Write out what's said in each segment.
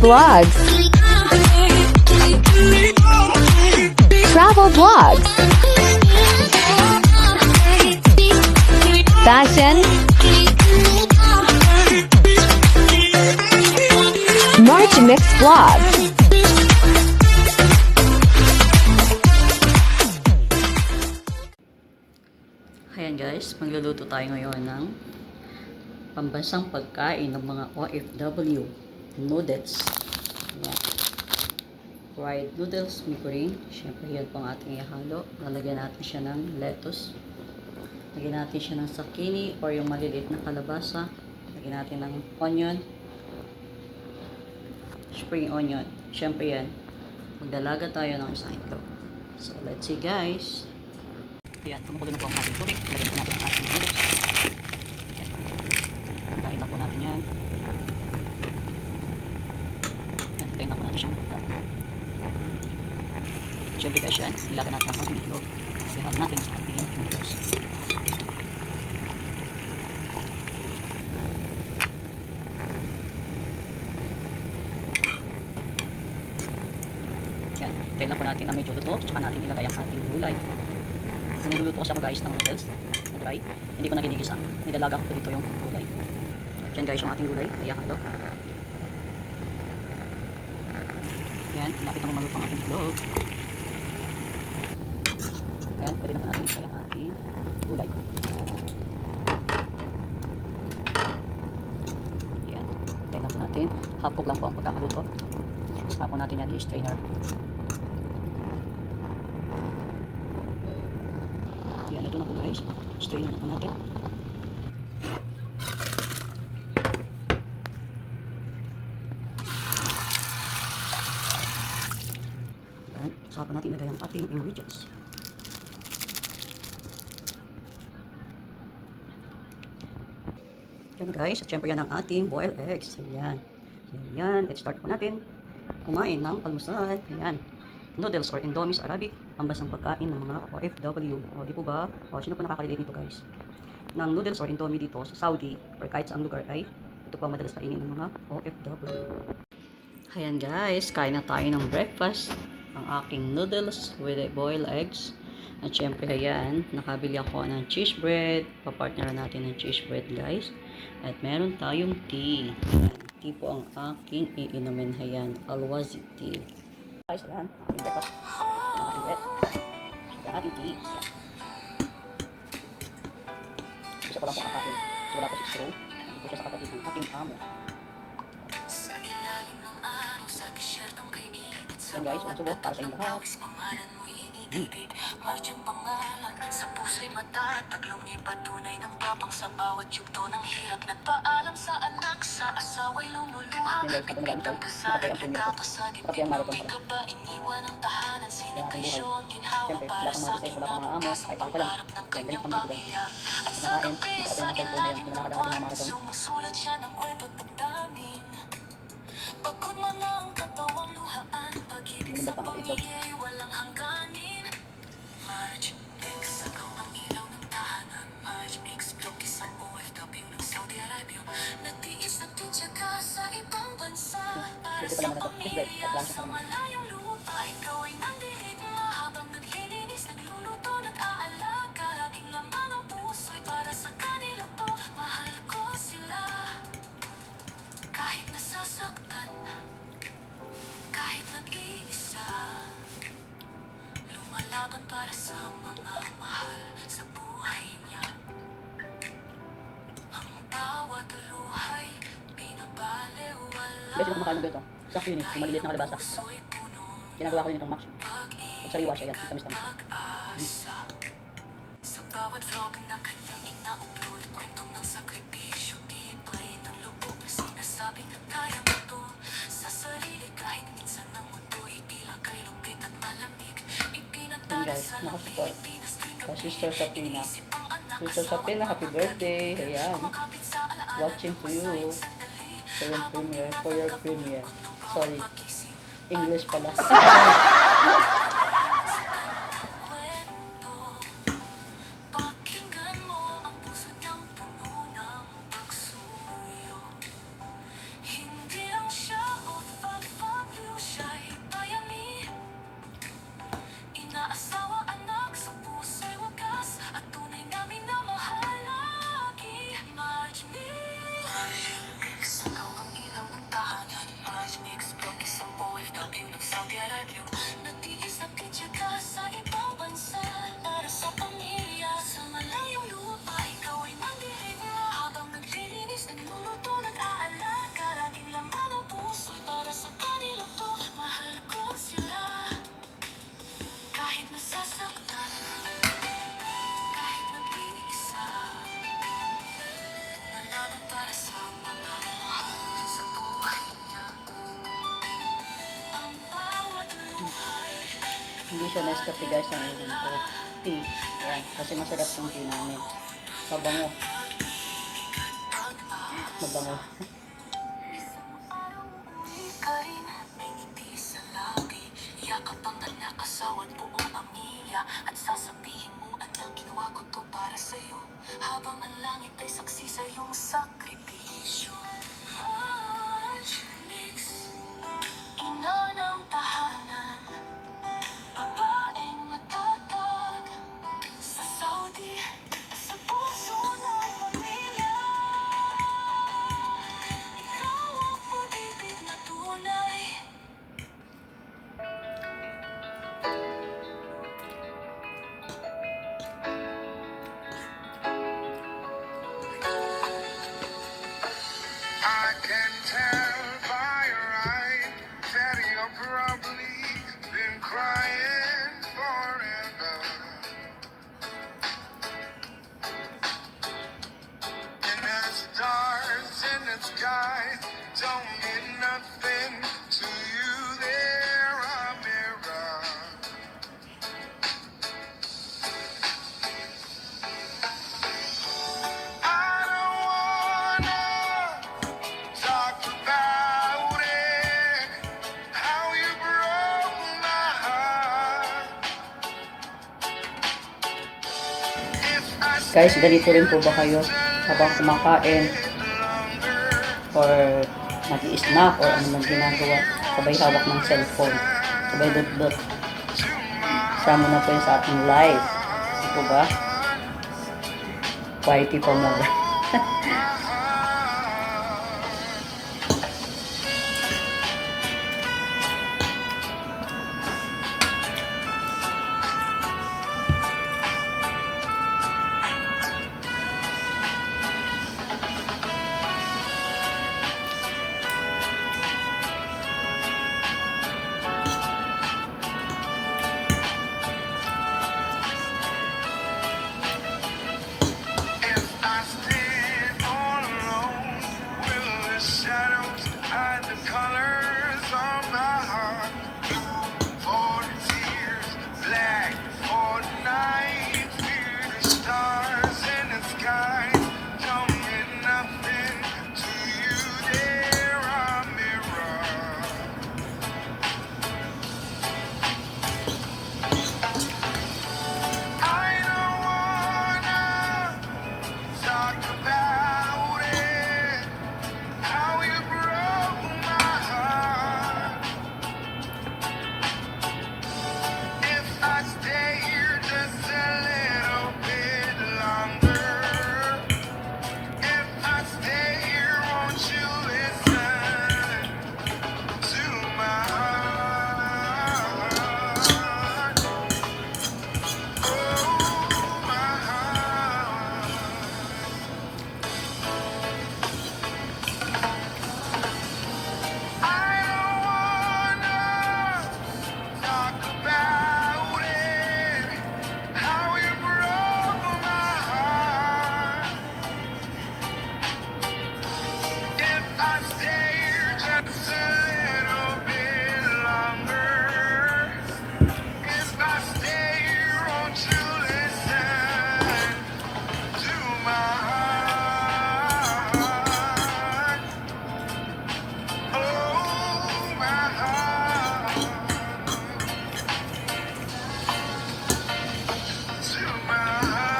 vlogs, travel vlogs, fashion, March Mix vlogs. Ayan guys, magluluto tayo ngayon ng pambansang pagkain ng mga OFW, noodles. Ayan. Fried noodles, mikuring. Siyempre yan po ang ating ihalo. Lalagyan natin siya ng lettuce. Lagyan natin siya ng zucchini or yung maliliit na kalabasa. Lagyan natin ng onion. Spring onion. Siyempre yan. Magdalaga tayo ng isang itlog. So let's see guys. Ayan, kumukulo na po ang ating tubig. Lagyan natin ang ating noodles. Kain na po natin yan. Ayan, kain na po natin siyang siyempre guys yan, ilagyan natin ang ating itlog. Sihat natin sa ating noodles. Ayan, kain na po natin na medyo luto. Tsaka natin ilagay ang ating gulay. Niluluto ko siya guys ng noodles na dry. Hindi ko na ginigisa. Nilalaga ko dito yung gulay. Yan guys yung ating gulay. Ayahalo. Yan. Lapit na maluto ang ating itlog. Yan. Pwede na natin isa yung ating gulay. Yan. Tayo na po natin. Half cook lang po ang pagkakaluto. Saka po natin yan i-strainer. Yan, ito na po guys. Strainer na po natin. Yan, saka po natin ilagay ang ating ingredients. Yan guys, at syempre yan ang ating boiled eggs. Yan. Yan, let's start po natin kumain ng almusal. Yan. Noodles or Indomie sa Arabic, pambansang pagkain ng mga OFW. O di po ba? O sino po nakaka-relate nito guys? Ng noodles or Indomie dito sa Saudi or kahit saang lugar ay ito po madalas kainin ng mga OFW. Ayan guys, kain na tayo ng breakfast. Ang aking noodles with boiled eggs. At syempre ayan, nakabili ako ng cheese bread. Papartneran natin ng cheese bread guys. At meron tayong tea. Ayan, tea po ang aking iinumin. Ayan, Al-Wazi tea. Guys, ayan, ating breakfast. Ating bread. Ayan, ating tea. Isa ko lang po ang ating. So, wala po si straw. Hindi po siya sa kapatid ng ating amo. Ayan guys, ang subo para sa inyong lahat. Marching pangalan sa puso'y matatag Lumay patunay ng tapang sa bawat yugto ng hirap Nagpaalam sa anak, sa asawa'y lumuluha Biglang kasal, nagkakasagip Pinupay ka ba, iniwan ang tahanan Sinikasyon, ginhawa para sa aking mabutas Ang pangarap ng kanyang pamilya At sa gabi, sa ilawan Sumusulat siya ng kwento pagdamin Pagod mo na ang katawang luhaan Pag-ibig sa pamilya'y walang hangganin March Mix, agaw ang ilaw ng tahanan March Mix, blog isang OFW ng Saudi Arabia Natiis at tityaga sa ibang bansa Para sa pamilya, sa malayong lupa Ikaw ay nandirigma habang naglilinis Nagluluto, nag-aalaga Laging lamang ang puso'y para sa kanila to Mahal ko sila Kahit nasasaktan Kahit nag-iisa Lumalaban para sa mga mahal sa buhay niya Ang bawat luhay pinabaliwala Guys, ito kumakain ng ganito. Sakto yun eh, yung maliliit na kalabasa. Ginagawa ko yun itong max. Pag sariwa siya yan, tamis-tamis. Sa bawat vlog na kanyang ina-upload Kwentong ng sakripisyo, tibay ng lubog Na sinasabi na kaya mo to Sa sarili kahit minsan ang muto'y tila kay lupit at malamig Ipinagdala sa nakasupport. Pilipinas Sister Sapina. Sister Sapina, happy birthday. Ayan. Watching to you. For your premiere. Sorry. English pala. Pakinggan mo ang puso niyang puno ng pagsuyo Hindi lang siya o life yung natiis na pityaga sa ibang bansa para sa pamilya. Sa malayong lupa, ikaw ay mandirigma habang naglilinis, nagluluto, nag-aalaga. Laging laman ang puso'y para sa kanila to. Mahal ko sila kahit nasasaktan, kahit nag-iisa. Nalaban para sa mga mahal sa buhay niya. Ang bawat luhay. Hindi siya Nescafe guys ang ulam ko. Tea. Ayan. Kasi masarap yung tea namin. Mabango. Mabango. Isang araw uuwi ka rin, may ngiti sa labi. Yakap ang anak, asawa't buong pamilya. At sasabihin mo, anak, ginawa ko to para sa'yo. Habang ang langit ay saksi sa iyong sakripisyo. March mix, ina ng tahanan. Babaeng matatag sa Saudi, sa puso ng pamilya. Ikaw ang pag-ibig na tunay. I can tell by your eyes that you're probably been crying forever. And the stars in the sky don't mean nothing to you. They're a mirror. I don't wanna talk about it, how you broke my heart. If I Guys, ganito rin po ba kayo habang kumakain or nag-i-snack or ano man ginagawa, sabay hawak ng cellphone, sabay dot-dot. Sama na po yun sa ating live. Di po ba? Quiety pa more. If I stand all alone, will the shadows hide the colors of my heart? Blue for the tears, black for the night. Fear the stars in the sky don't mean nothing to you. They're a mirror. I don't wanna talk about it, how you broke my heart. If I stay here just a little bit longer, if I stay here, won't you listen to my heart? Oh, my heart. I don't wanna talk about it, how you broke my heart. If I stay here just a little bit longer, if I stay here, won't you listen to my heart? Oh, my heart. To my heart.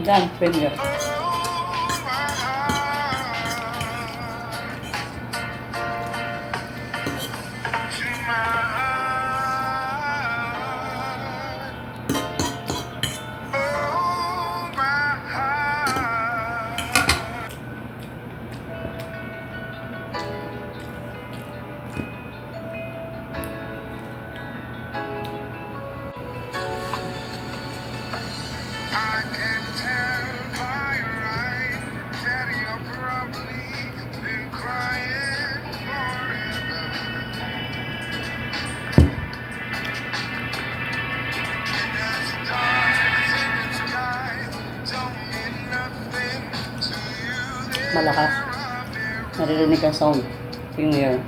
Done, premier. Oh, my heart. To my heart. Oh, my heart. napakalakas. Naririnig ang sound. Yung ear.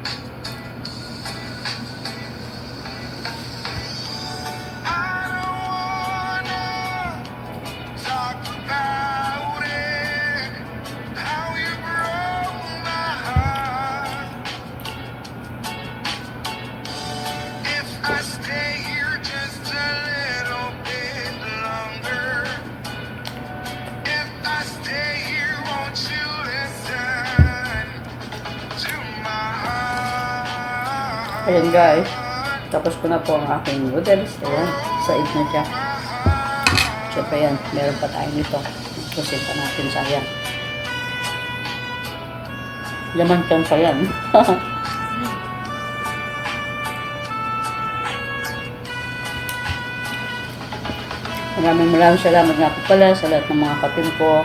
Talk about it, how you broke my heart. If I stay here just a little bit longer, if I stay here, won't you listen to my heart? Ayan guys. Tapos ko na po ang aking noodles. Ayan. Said na siya. Siyempre yan. Meron pa tayo nito. Pusin pa natin sa yan. Laman kan pa yan. Maraming salamat nga po pala sa lahat ng mga kapin ko.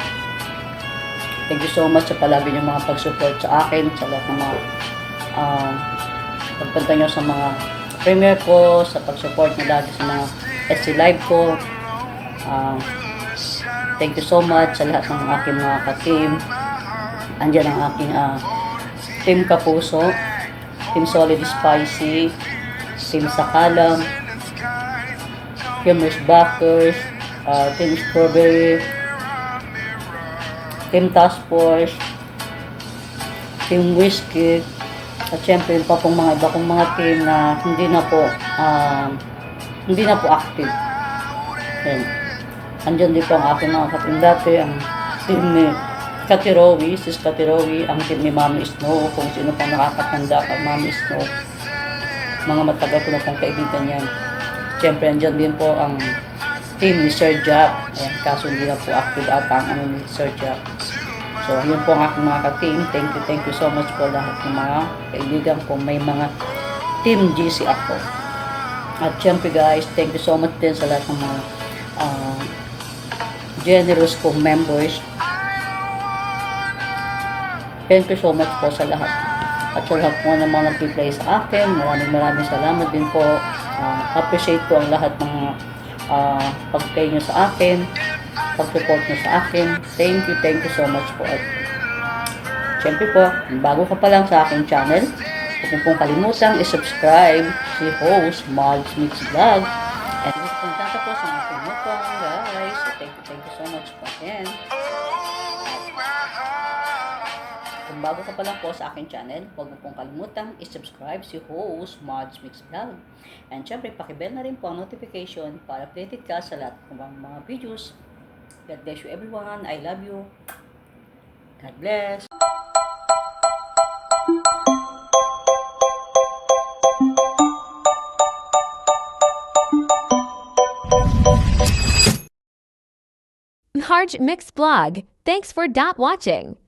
Thank you so much sa palagi yung mga pag-support sa akin, sa lahat ng mga pagpunta nyo sa mga premiere ko, sa pag-support nyo lagi sa mga SC Live ko. Thank you so much sa lahat ng aking mga ka-team. Andyan ang aking Team Kapuso, Team Solid Spicy, Team Sakalam, Team Backers, Team Strawberry, Team Task Force, Team Whiskey, at syempre pa pong mga iba kong mga team na hindi na po active. Ayan. Andyan din po ang aking mga ka-team dati, ang team ni Katirowi, Sis Katirowi, ang team ni Mami Snow, kung sino pang nakakatanda kay Mami Snow. Mga matagal ko na pong kaibigan yan. Siyempre, andyan din po ang team ni Sir Jack. Ayan, kaso hindi na po active ata ang ni Sir Jack. So, yun po ang aking mga ka-team. Thank you so much po lahat ng mga kaibigan ko. May mga Team GC ako. At siyempre guys, thank you so much din sa lahat ng mga generous kong members. Thank you so much po sa lahat. At sa lahat po ng mga nag-play sa akin, maraming salamat din po. Appreciate ko ang lahat ng pag-play nyo sa akin, pag-support nyo sa akin. Thank you so much po. At syempre po, bago ka pa lang sa aking channel, huwag mo pong kalimutang i-subscribe si host Marge Mix Vlog. And punta ka po sa aking mukong guys. So thank you so much po again. Kung bago ka pa lang po sa aking channel, huwag mo pong kalimutang i-subscribe si host Marge Mix Vlog. And syempre, pakibell na rin po ang notification para updated ka sa lahat ng mga videos. God bless you everyone. I love you. God bless. Marge Mix Blog. Thanks for watching.